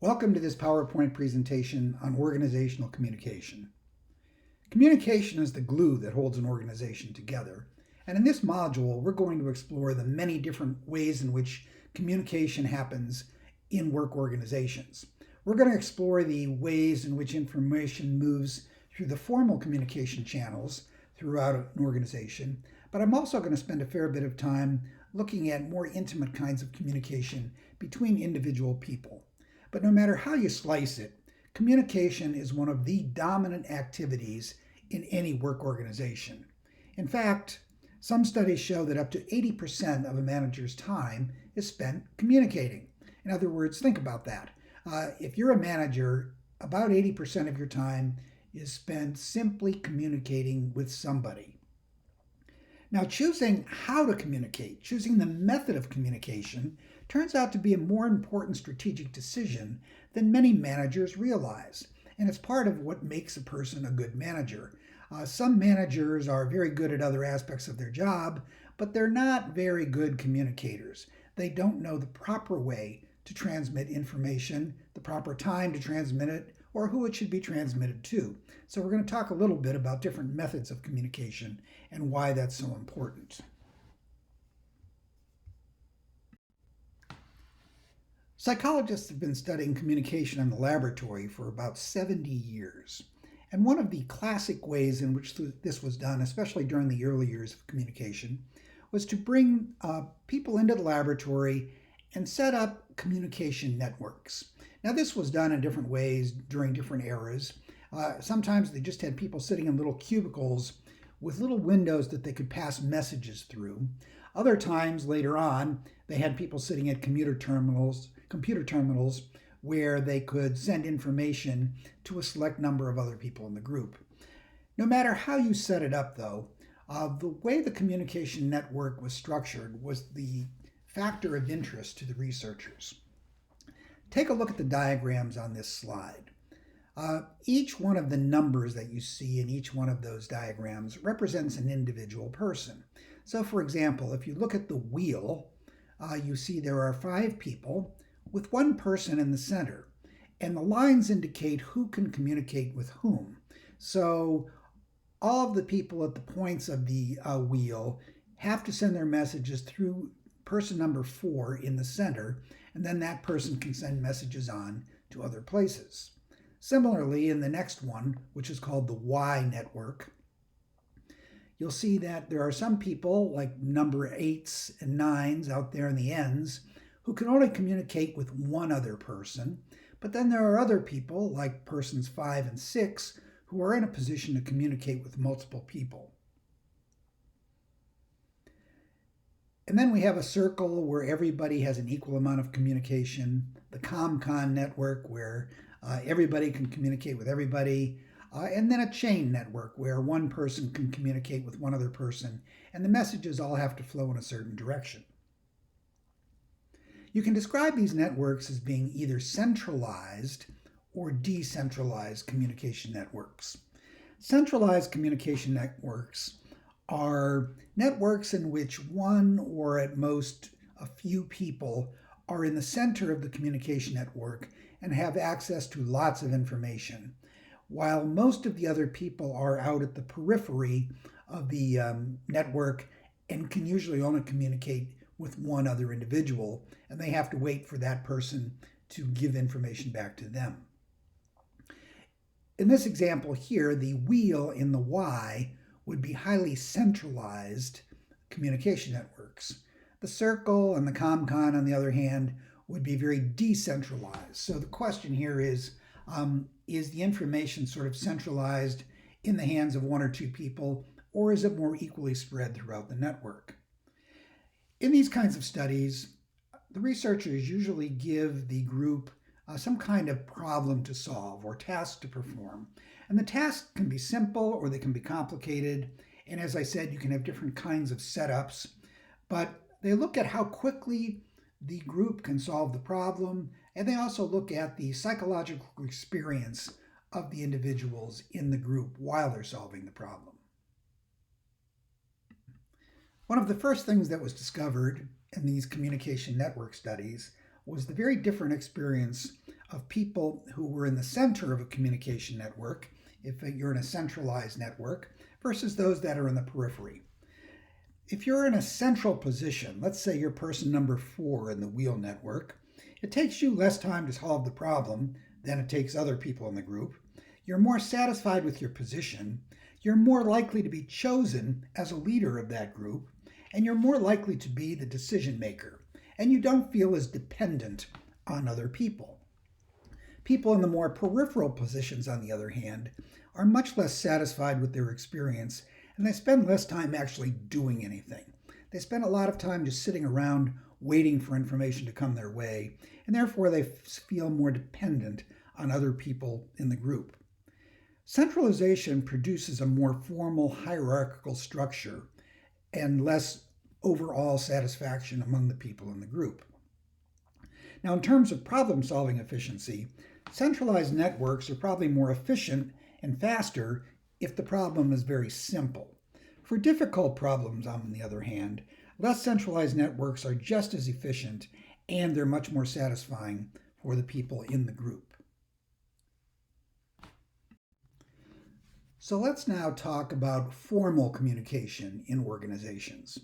Welcome to this PowerPoint presentation on organizational communication. Communication is the glue that holds an organization together, and in this module we're going to explore the many different ways in which communication happens in work organizations. We're going to explore the ways in which information moves through the formal communication channels throughout an organization, but I'm also going to spend a fair bit of time looking at more intimate kinds of communication between individual people. But no matter how you slice it, communication is one of the dominant activities in any work organization. In fact, some studies show that up to 80% of a manager's time is spent communicating. In other words, think about that. If you're a manager, about 80% of your time is spent simply communicating with somebody. Now, choosing how to communicate, choosing the method of communication, turns out to be a more important strategic decision than many managers realize. And it's part of what makes a person a good manager. Some managers are very good at other aspects of their job, but they're not very good communicators. They don't know the proper way to transmit information, the proper time to transmit it, or who it should be transmitted to. So we're going to talk a little bit about different methods of communication and why that's so important. Psychologists have been studying communication in the laboratory for about 70 years. And one of the classic ways in which this was done, especially during the early years of communication, was to bring people into the laboratory and set up communication networks. Now, this was done in different ways during different eras. Sometimes they just had people sitting in little cubicles with little windows that they could pass messages through. Other times later on, they had people sitting at computer terminals where they could send information to a select number of other people in the group. No matter how you set it up, though, the way the communication network was structured was the factor of interest to the researchers. Take a look at the diagrams on this slide. Each one of the numbers that you see in each one of those diagrams represents an individual person. So for example, if you look at the wheel, you see there are 5 people with one person in the center, and the lines indicate who can communicate with whom. So all of the people at the points of the wheel have to send their messages through person number 4 in the center, and then that person can send messages on to other places. Similarly, in the next one, which is called the Y network, you'll see that there are some people, like number 8s and 9s out there in the ends, who can only communicate with one other person, but then there are other people, like persons 5 and 6, who are in a position to communicate with multiple people. And then we have a circle where everybody has an equal amount of communication, the ComCon network where everybody can communicate with everybody, and then a chain network where one person can communicate with one other person, and the messages all have to flow in a certain direction. You can describe these networks as being either centralized or decentralized communication networks. Centralized communication networks are networks in which one or at most a few people are in the center of the communication network and have access to lots of information, while most of the other people are out at the periphery of the network and can usually only communicate with one other individual, and they have to wait for that person to give information back to them. In this example here, the wheel in the Y would be highly centralized communication networks. The circle and the ComCon, on the other hand, would be very decentralized. So the question here is the information sort of centralized in the hands of 1 or 2 people, or is it more equally spread throughout the network? In these kinds of studies, the researchers usually give the group some kind of problem to solve or task to perform. And the tasks can be simple or they can be complicated. And as I said, you can have different kinds of setups, but they look at how quickly the group can solve the problem, and they also look at the psychological experience of the individuals in the group while they're solving the problem. One of the first things that was discovered in these communication network studies was the very different experience of people who were in the center of a communication network, if you're in a centralized network, versus those that are in the periphery. If you're in a central position, let's say you're person number 4 in the wheel network, it takes you less time to solve the problem than it takes other people in the group. You're more satisfied with your position. You're more likely to be chosen as a leader of that group, and you're more likely to be the decision maker, and you don't feel as dependent on other people. People in the more peripheral positions, on the other hand, are much less satisfied with their experience, and they spend less time actually doing anything. They spend a lot of time just sitting around waiting for information to come their way, and therefore they feel more dependent on other people in the group. Centralization produces a more formal hierarchical structure and less overall satisfaction among the people in the group. Now, in terms of problem-solving efficiency, centralized networks are probably more efficient and faster if the problem is very simple. For difficult problems, on the other hand, less centralized networks are just as efficient and they're much more satisfying for the people in the group. So let's now talk about formal communication in organizations.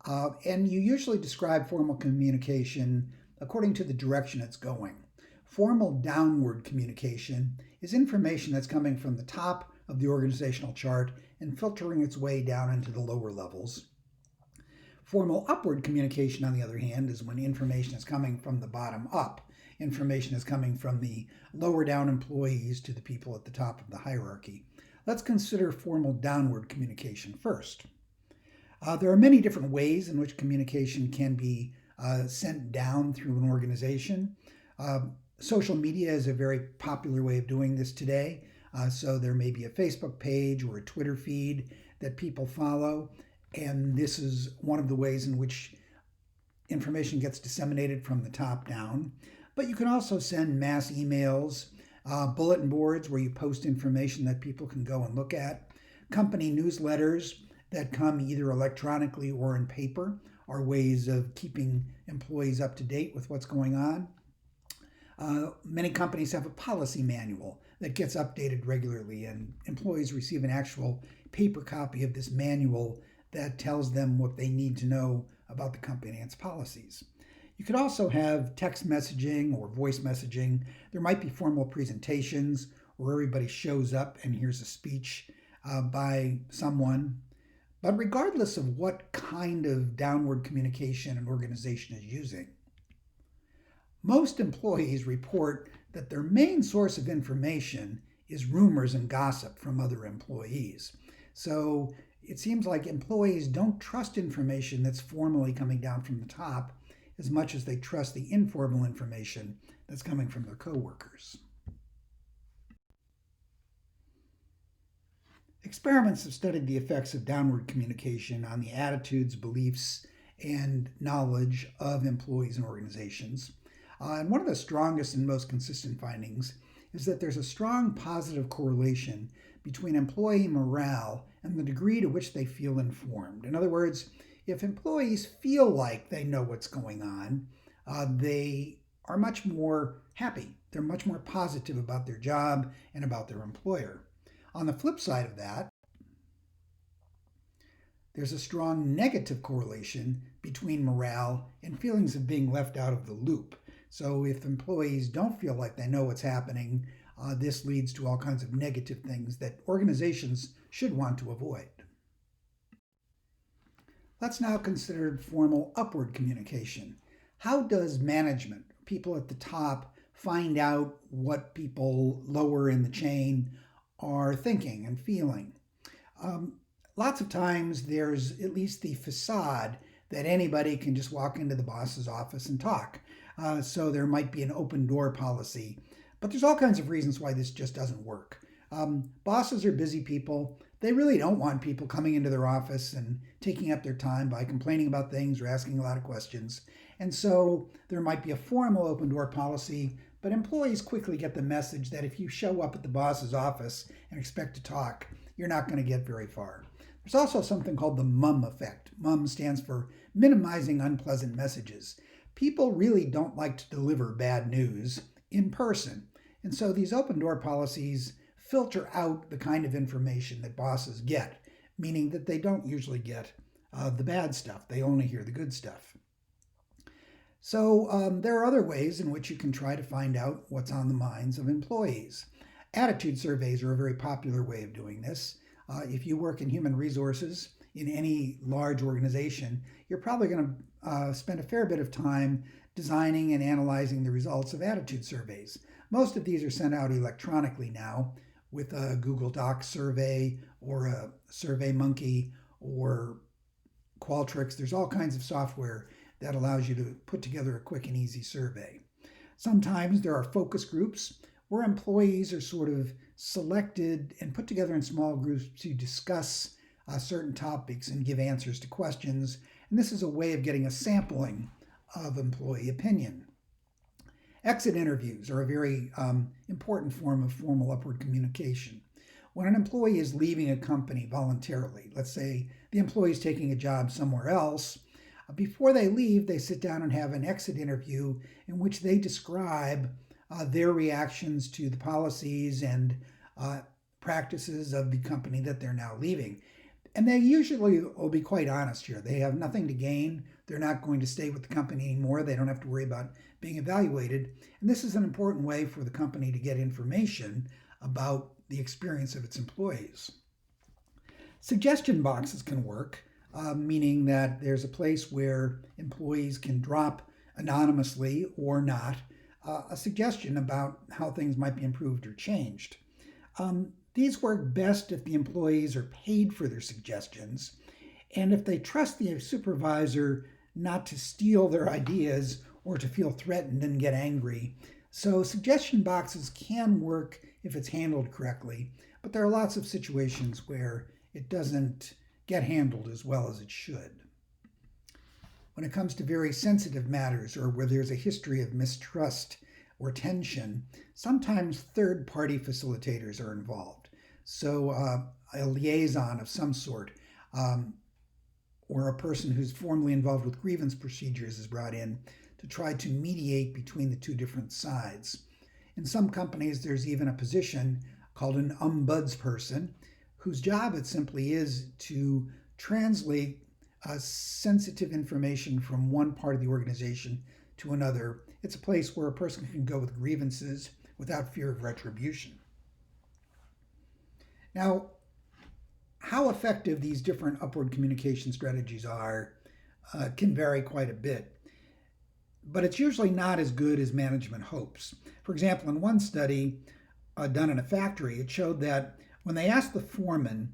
And you usually describe formal communication according to the direction it's going. Formal downward communication is information that's coming from the top of the organizational chart and filtering its way down into the lower levels. Formal upward communication, on the other hand, is when information is coming from the bottom up. Information is coming from the lower down employees to the people at the top of the hierarchy. Let's consider formal downward communication first. There are many different ways in which communication can be sent down through an organization. Social media is a very popular way of doing this today. So there may be a Facebook page or a Twitter feed that people follow, and this is one of the ways in which information gets disseminated from the top down. But you can also send mass emails, bulletin boards where you post information that people can go and look at, company newsletters that come either electronically or in paper are ways of keeping employees up to date with what's going on. Many companies have a policy manual that gets updated regularly, and employees receive an actual paper copy of this manual that tells them what they need to know about the company and its policies. You could also have text messaging or voice messaging. There might be formal presentations where everybody shows up and hears a speech by someone. But regardless of what kind of downward communication an organization is using, most employees report that their main source of information is rumors and gossip from other employees. So it seems like employees don't trust information that's formally coming down from the top as much as they trust the informal information that's coming from their coworkers. Experiments have studied the effects of downward communication on the attitudes, beliefs, and knowledge of employees and organizations. And one of the strongest and most consistent findings is that there's a strong positive correlation between employee morale and the degree to which they feel informed. In other words, if employees feel like they know what's going on, they are much more happy. They're much more positive about their job and about their employer. On the flip side of that, there's a strong negative correlation between morale and feelings of being left out of the loop. So if employees don't feel like they know what's happening, this leads to all kinds of negative things that organizations should want to avoid. Let's now consider formal upward communication. How does management, people at the top, find out what people lower in the chain are thinking and feeling? Lots of times there's at least the facade that anybody can just walk into the boss's office and talk. So there might be an open door policy. But there's all kinds of reasons why this just doesn't work. Bosses are busy people. They really don't want people coming into their office and taking up their time by complaining about things or asking a lot of questions. And so there might be a formal open door policy, but employees quickly get the message that if you show up at the boss's office and expect to talk, you're not going to get very far. There's also something called the MUM effect. MUM stands for minimizing unpleasant messages. People really don't like to deliver bad news, in person. And so these open door policies filter out the kind of information that bosses get, meaning that they don't usually get the bad stuff. They only hear the good stuff. So there are other ways in which you can try to find out what's on the minds of employees. Attitude surveys are a very popular way of doing this. If you work in human resources in any large organization, you're probably going to spend a fair bit of time designing and analyzing the results of attitude surveys. Most of these are sent out electronically now with a Google Docs survey or a SurveyMonkey or Qualtrics. There's all kinds of software that allows you to put together a quick and easy survey. Sometimes there are focus groups where employees are sort of selected and put together in small groups to discuss certain topics and give answers to questions. And this is a way of getting a sampling of employee opinion. Exit interviews are a very important form of formal upward communication. When an employee is leaving a company voluntarily, let's say the employee is taking a job somewhere else, before they leave, they sit down and have an exit interview in which they describe their reactions to the policies and practices of the company that they're now leaving. And they usually will be quite honest here. They have nothing to gain. They're not going to stay with the company anymore. They don't have to worry about being evaluated. And this is an important way for the company to get information about the experience of its employees. Suggestion boxes can work, meaning that there's a place where employees can drop anonymously or not a suggestion about how things might be improved or changed. These work best if the employees are paid for their suggestions and if they trust the supervisor not to steal their ideas or to feel threatened and get angry. So suggestion boxes can work if it's handled correctly, but there are lots of situations where it doesn't get handled as well as it should. When it comes to very sensitive matters or where there's a history of mistrust or tension, sometimes third-party facilitators are involved. So a liaison of some sort or a person who's formally involved with grievance procedures is brought in to try to mediate between the two different sides. In some companies, there's even a position called an ombudsperson whose job it simply is to translate sensitive information from one part of the organization to another. It's a place where a person can go with grievances without fear of retribution. Now, how effective these different upward communication strategies are can vary quite a bit, but it's usually not as good as management hopes. For example, in one study done in a factory, it showed that when they asked the foreman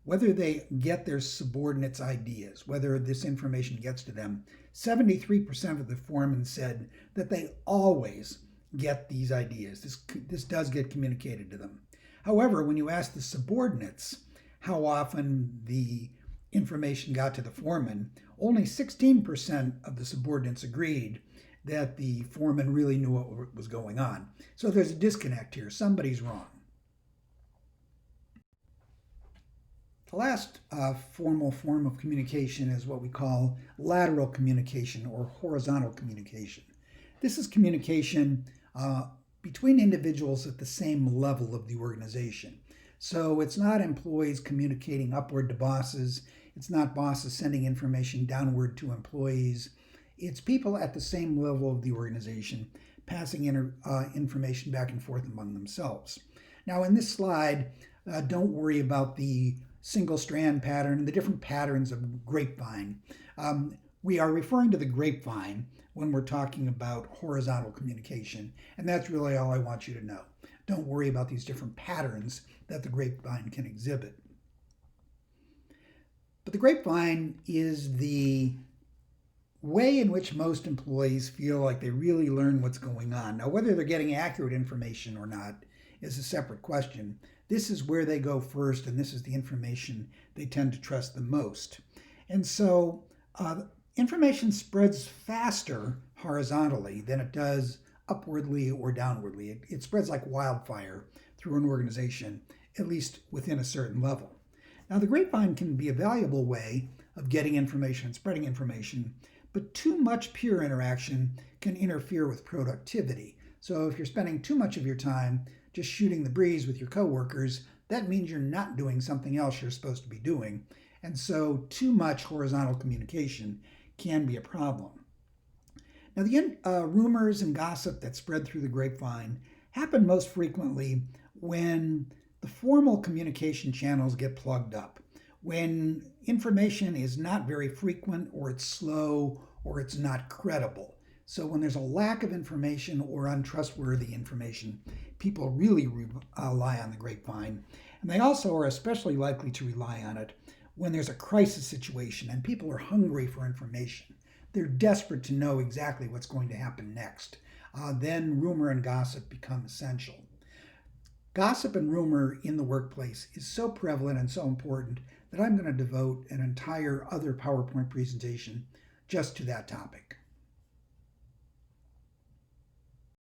whether they get their subordinates' ideas, whether this information gets to them, 73% of the foremen said that they always get these ideas. This does get communicated to them. However, when you ask the subordinates how often the information got to the foreman, only 16% of the subordinates agreed that the foreman really knew what was going on. So there's a disconnect here. Somebody's wrong. The last formal form of communication is what we call lateral communication or horizontal communication. This is communication between individuals at the same level of the organization. So it's not employees communicating upward to bosses. It's not bosses sending information downward to employees. It's people at the same level of the organization passing information back and forth among themselves. Now in this slide, don't worry about the single strand pattern, the different patterns of grapevine. We are referring to the grapevine when we're talking about horizontal communication, and that's really all I want you to know. Don't worry about these different patterns that the grapevine can exhibit. But the grapevine is the way in which most employees feel like they really learn what's going on. Now, whether they're getting accurate information or not is a separate question. This is where they go first, and this is the information they tend to trust the most. And so information spreads faster horizontally than it does upwardly or downwardly. It spreads like wildfire through an organization, at least within a certain level. Now, the grapevine can be a valuable way of getting information and spreading information, but too much peer interaction can interfere with productivity. So if you're spending too much of your time just shooting the breeze with your coworkers, that means you're not doing something else you're supposed to be doing. And so too much horizontal communication can be a problem. Now, the rumors and gossip that spread through the grapevine happen most frequently when the formal communication channels get plugged up, when information is not very frequent, or it's slow, or it's not credible. So, when there's a lack of information or untrustworthy information, people really rely on the grapevine. And they also are especially likely to rely on it when there's a crisis situation and people are hungry for information. They're desperate to know exactly what's going to happen next. Then rumor and gossip become essential. Gossip and rumor in the workplace is so prevalent and so important that I'm going to devote an entire other PowerPoint presentation just to that topic.